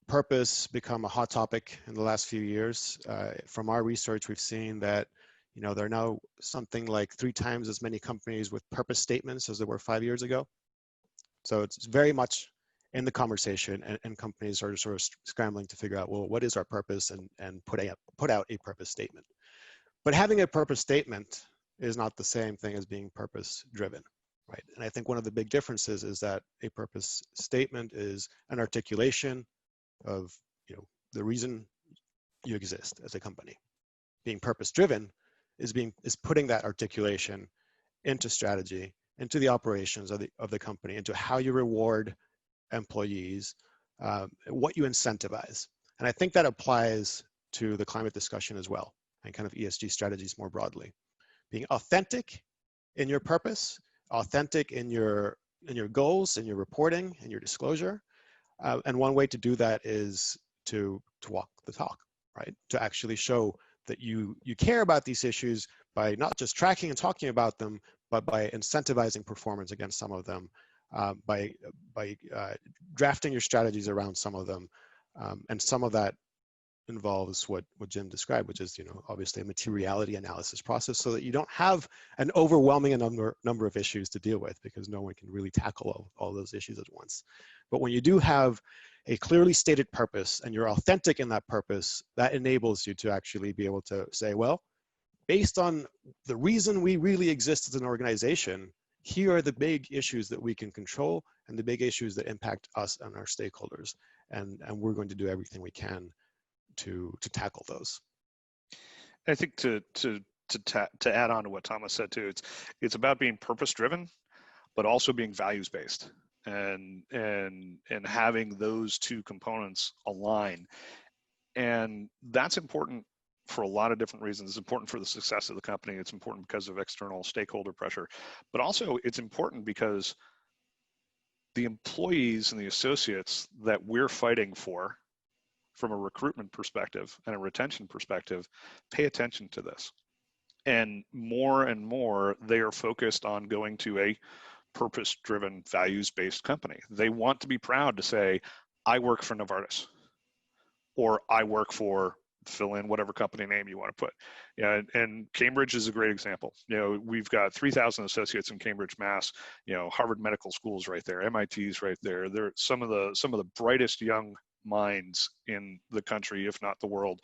purpose become a hot topic in the last few years. From our research, we've seen that there are now something like 3 times as many companies with purpose statements as there were 5 years ago. So it's very much in the conversation, and companies are sort of scrambling to figure out, well, what is our purpose, and put out a purpose statement. But having a purpose statement is not the same thing as being purpose driven, right? And I think one of the big differences is that a purpose statement is an articulation of the reason you exist as a company. Being purpose driven is putting that articulation into strategy, into the operations of the company, into how you reward employees, what you incentivize. And I think that applies to the climate discussion as well, and kind of ESG strategies more broadly. Being authentic in your purpose, authentic in your goals, in your reporting, in your disclosure. And one way to do that is to walk the talk, right? To actually show that you care about these issues by not just tracking and talking about them, but by incentivizing performance against some of them, by drafting your strategies around some of them. And some of that involves what Jim described, which is obviously a materiality analysis process, so that you don't have an overwhelming number of issues to deal with, because no one can really tackle all those issues at once. But when you do have a clearly stated purpose and you're authentic in that purpose, that enables you to actually be able to say, well, based on the reason we really exist as an organization, here are the big issues that we can control and the big issues that impact us and our stakeholders. And we're going to do everything we can to tackle those.
I think to add on to what Thomas said too, it's about being purpose driven, but also being values based, and having those two components align. And that's important for a lot of different reasons. It's important for the success of the company. It's important because of external stakeholder pressure, but also it's important because the employees and the associates that we're fighting for, from a recruitment perspective and a retention perspective, pay attention to this. And more, they are focused on going to a purpose-driven, values-based company. They want to be proud to say, I work for Novartis, or I work for, fill in whatever company name you want to put. And Cambridge is a great example. We've got 3,000 associates in Cambridge, Mass. Harvard Medical School's right there, MIT's right there. They're some of the brightest young minds in the country, if not the world,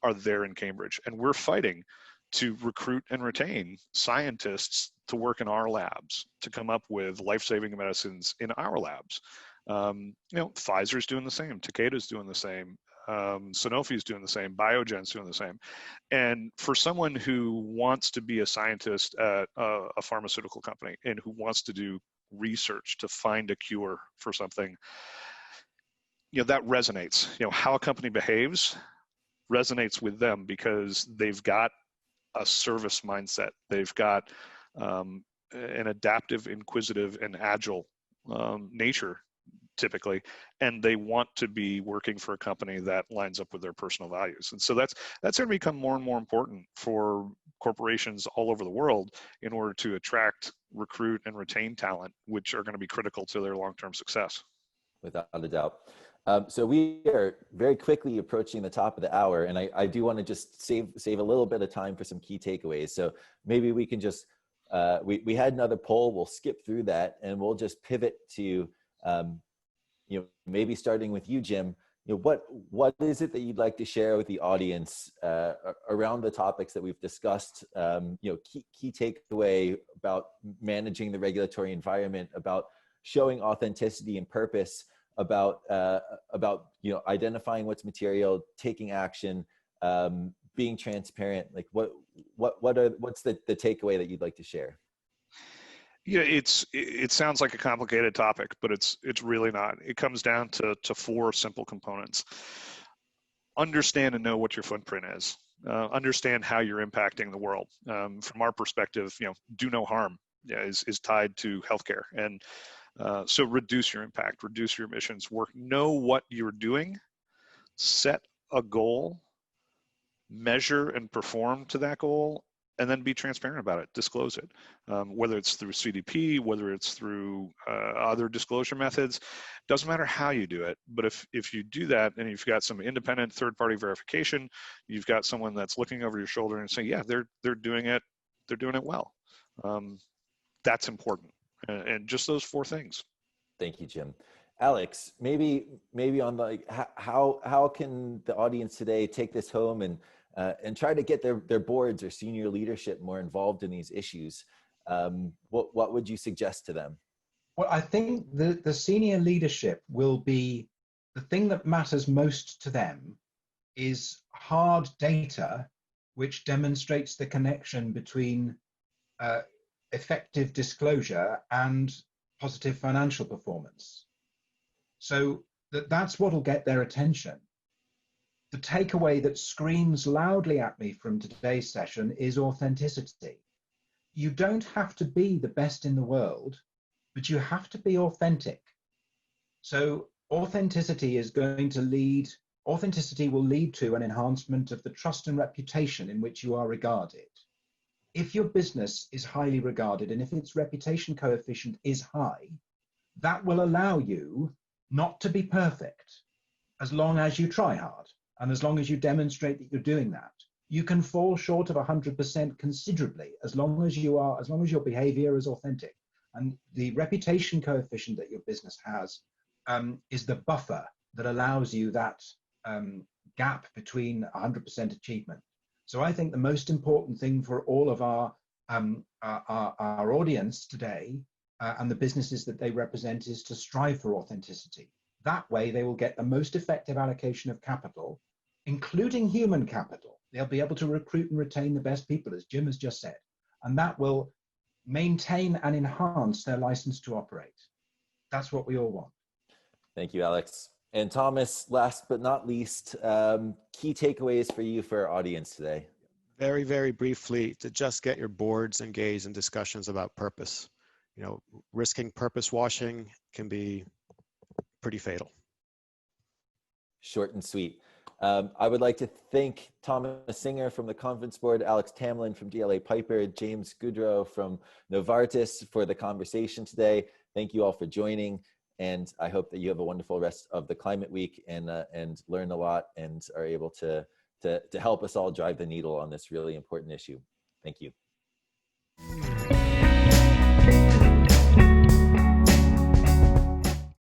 are there in Cambridge. And we're fighting to recruit and retain scientists to work in our labs, to come up with life-saving medicines in our labs. Pfizer's doing the same, Takeda's doing the same, Sanofi's doing the same, Biogen's doing the same. And for someone who wants to be a scientist at a pharmaceutical company and who wants to do research to find a cure for something, that resonates. How a company behaves resonates with them because they've got a service mindset. They've got an adaptive, inquisitive, and agile nature, typically, and they want to be working for a company that lines up with their personal values. And so that's going to become more and more important for corporations all over the world in order to attract, recruit, and retain talent, which are going to be critical to their long-term success.
Without a doubt. So we are very quickly approaching the top of the hour, and I do want to just save a little bit of time for some key takeaways. So maybe we can just, we had another poll, we'll skip through that, and we'll just pivot to, maybe starting with you, Jim. What is it that you'd like to share with the audience around the topics that we've discussed? Key takeaway about managing the regulatory environment, about showing authenticity and purpose, about identifying what's material, taking action, being transparent. Like what's the takeaway that you'd like to share?
It sounds like a complicated topic, but it's really not. It comes down to 4 simple components. Understand and know what your footprint is. understand how you're impacting the world. From our perspective, do no harm is tied to healthcare. And so reduce your impact, reduce your emissions, know what you're doing, set a goal, measure and perform to that goal, and then be transparent about it, disclose it, whether it's through CDP, whether it's through other disclosure methods. Doesn't matter how you do it, but if you do that and you've got some independent third-party verification, you've got someone that's looking over your shoulder and saying, yeah, they're doing it well. That's important, and just those 4 things.
Thank you, Jim. Alex, maybe on how can the audience today take this home and try to get their boards or senior leadership more involved in these issues? What would you suggest to them?
Well, I think the senior leadership will be, the thing that matters most to them is hard data which demonstrates the connection between effective disclosure and positive financial performance. So that's what will get their attention. The takeaway that screams loudly at me from today's session is authenticity. You don't have to be the best in the world, but you have to be authentic. So authenticity will lead to an enhancement of the trust and reputation in which you are regarded. If your business is highly regarded and if its reputation coefficient is high, that will allow you not to be perfect as long as you try hard. And as long as you demonstrate that you're doing that, you can fall short of 100% considerably as long as your behavior is authentic. And the reputation coefficient that your business has is the buffer that allows you that gap between 100% achievement. So I think the most important thing for all of our audience today and the businesses that they represent is to strive for authenticity. That way they will get the most effective allocation of capital, including human capital. They'll be able to recruit and retain the best people, as Jim has just said, and that will maintain and enhance their license to operate. That's what we all want.
Thank you, Alex. And Thomas, last but not least, key takeaways for you for our audience today.
Very, very briefly, to just get your boards engaged in discussions about purpose. Risking purpose washing can be pretty fatal.
Short and sweet. I would like to thank Thomas Singer from the Conference Board, Alex Tamlin from DLA Piper, James Goodrow from Novartis for the conversation today. Thank you all for joining, and I hope that you have a wonderful rest of the Climate Week and learn a lot and are able to help us all drive the needle on this really important issue. Thank you.